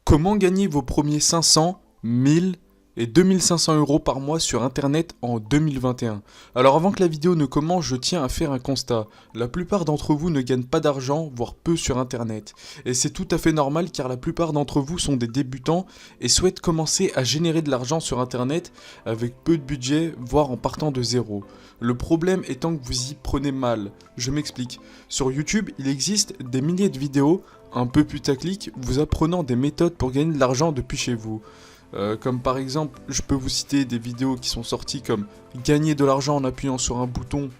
Comment gagner vos premiers 500, 1000 et 2500 euros par mois sur internet en 2021? Alors avant que la vidéo ne commence, je tiens à faire un constat. La plupart d'entre vous ne gagnent pas d'argent, voire peu sur internet. Et c'est tout à fait normal car la plupart d'entre vous sont des débutants et souhaitent commencer à générer de l'argent sur internet avec peu de budget, voire en partant de zéro. Le problème étant que vous y prenez mal. Je m'explique. Sur YouTube, il existe des milliers de vidéos un peu putaclic vous apprenant des méthodes pour gagner de l'argent depuis chez vous. Comme par exemple, je peux vous citer des vidéos qui sont sorties comme gagner de l'argent en appuyant sur un bouton,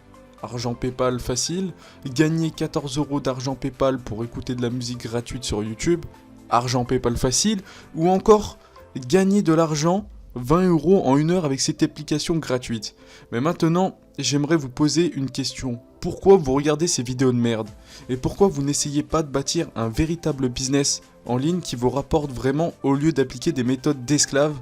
argent PayPal facile, gagner 14 euros d'argent PayPal pour écouter de la musique gratuite sur YouTube, argent PayPal facile, ou encore gagner de l'argent 20 euros en 1 heure avec cette application gratuite. Mais maintenant, j'aimerais vous poser une question. Pourquoi vous regardez ces vidéos de merde? Et pourquoi vous n'essayez pas de bâtir un véritable business en ligne qui vous rapporte vraiment au lieu d'appliquer des méthodes d'esclaves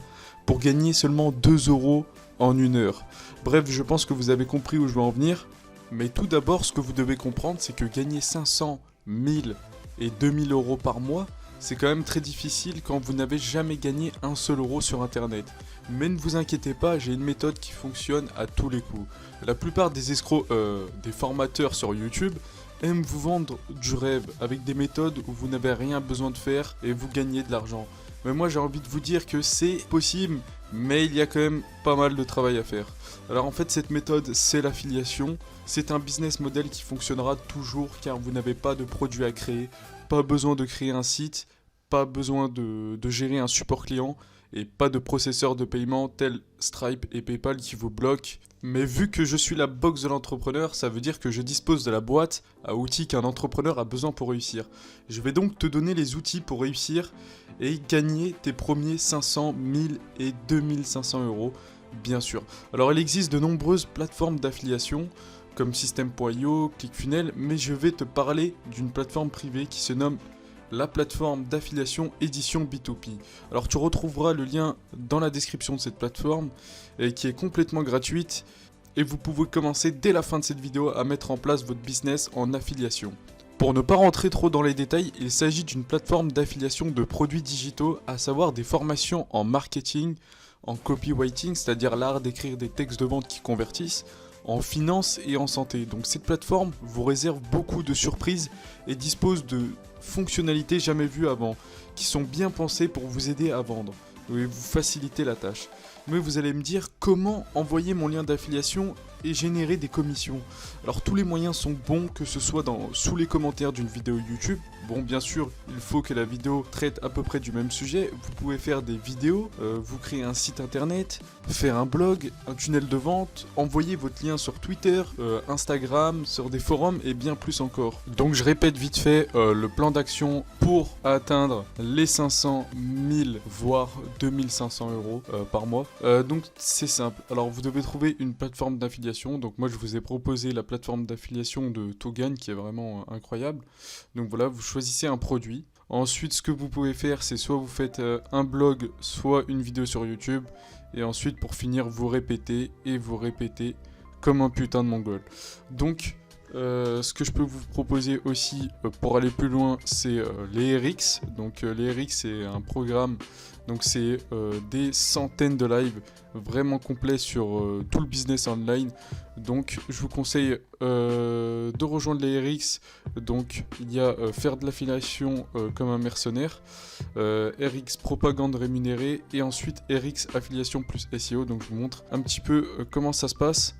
pour gagner seulement 2 euros en 1 heure? Bref, je pense que vous avez compris où je veux en venir. Mais tout d'abord, ce que vous devez comprendre, c'est que gagner 500, 1000 et 2000 euros par mois, c'est quand même très difficile quand vous n'avez jamais gagné un seul euro sur internet. Mais ne vous inquiétez pas, j'ai une méthode qui fonctionne à tous les coups. La plupart des escrocs, des formateurs sur YouTube aiment vous vendre du rêve avec des méthodes où vous n'avez rien besoin de faire et vous gagnez de l'argent. Mais moi j'ai envie de vous dire que c'est possible, mais il y a quand même pas mal de travail à faire. Alors en fait cette méthode c'est l'affiliation, c'est un business model qui fonctionnera toujours car vous n'avez pas de produit à créer, pas besoin de créer un site, pas besoin de gérer un support client et pas de processeur de paiement tel Stripe et PayPal qui vous bloquent. Mais vu que je suis la box de l'entrepreneur, ça veut dire que je dispose de la boîte à outils qu'un entrepreneur a besoin pour réussir. Je vais donc te donner les outils pour réussir et gagner tes premiers 500, 1000 et 2500 euros, bien sûr. Alors il existe de nombreuses plateformes d'affiliation comme System.io, ClickFunnels, mais je vais te parler d'une plateforme privée qui se nomme la plateforme d'affiliation Édition B2P. Alors tu retrouveras le lien dans la description de cette plateforme et qui est complètement gratuite et vous pouvez commencer dès la fin de cette vidéo à mettre en place votre business en affiliation. Pour ne pas rentrer trop dans les détails, il s'agit d'une plateforme d'affiliation de produits digitaux, à savoir des formations en marketing, en copywriting, c'est-à-dire l'art d'écrire des textes de vente qui convertissent, en finance et en santé. Donc cette plateforme vous réserve beaucoup de surprises et dispose de fonctionnalités jamais vues avant, qui sont bien pensées pour vous aider à vendre et vous faciliter la tâche. Mais vous allez me dire comment envoyer mon lien d'affiliation et générer des commissions. Alors tous les moyens sont bons, que ce soit sous les commentaires d'une vidéo YouTube. Bon, bien sûr, il faut que la vidéo traite à peu près du même sujet. Vous pouvez faire des vidéos, vous créer un site internet, faire un blog, un tunnel de vente, envoyer votre lien sur Twitter, Instagram, sur des forums et bien plus encore. Donc je répète vite fait le plan d'action pour atteindre les 500, 1000 voire 2500 euros par mois. Donc c'est simple. Alors vous devez trouver une plateforme d'affiliation. Donc moi je vous ai proposé la plateforme d'affiliation de Togan qui est vraiment incroyable. Donc voilà, vous choisissez un produit. Ensuite ce que vous pouvez faire c'est soit vous faites un blog, soit une vidéo sur YouTube. Et ensuite pour finir vous répétez et vous répétez comme un putain de mongol. Donc ce que je peux vous proposer aussi pour aller plus loin c'est les RX. Donc les RX c'est un programme, donc c'est des centaines de lives vraiment complets sur tout le business online. Donc je vous conseille de rejoindre les RX. Donc il y a faire de l'affiliation comme un mercenaire, RX propagande rémunérée et ensuite RX affiliation plus SEO. Donc je vous montre un petit peu comment ça se passe.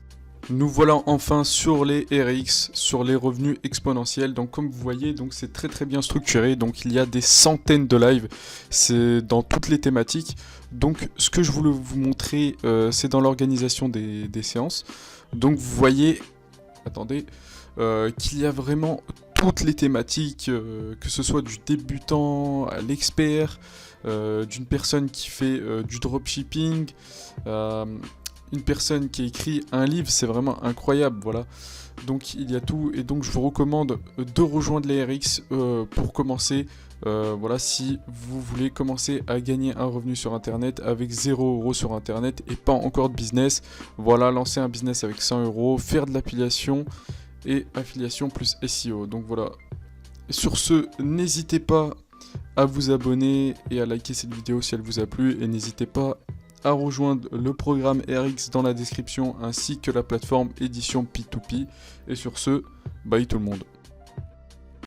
Nous voilà enfin sur les RX, sur les revenus exponentiels. Donc comme vous voyez, donc c'est très bien structuré. Donc il y a des centaines de lives, c'est dans toutes les thématiques. Donc ce que je voulais vous montrer, c'est dans l'organisation des séances. Donc vous voyez, attendez, qu'il y a vraiment toutes les thématiques, que ce soit du débutant à l'expert, d'une personne qui fait du dropshipping, une personne qui écrit un livre, c'est vraiment incroyable, voilà. Donc il y a tout, et donc je vous recommande de rejoindre les RX pour commencer. Voilà, si vous voulez commencer à gagner un revenu sur internet avec 0 € sur internet et pas encore de business, voilà, lancer un business avec 100 €, faire de l'affiliation et affiliation plus SEO. Donc voilà. Sur ce, n'hésitez pas à vous abonner et à liker cette vidéo si elle vous a plu. Et n'hésitez pas à rejoindre le programme RX dans la description ainsi que la plateforme édition P2P. Et sur ce, bye tout le monde.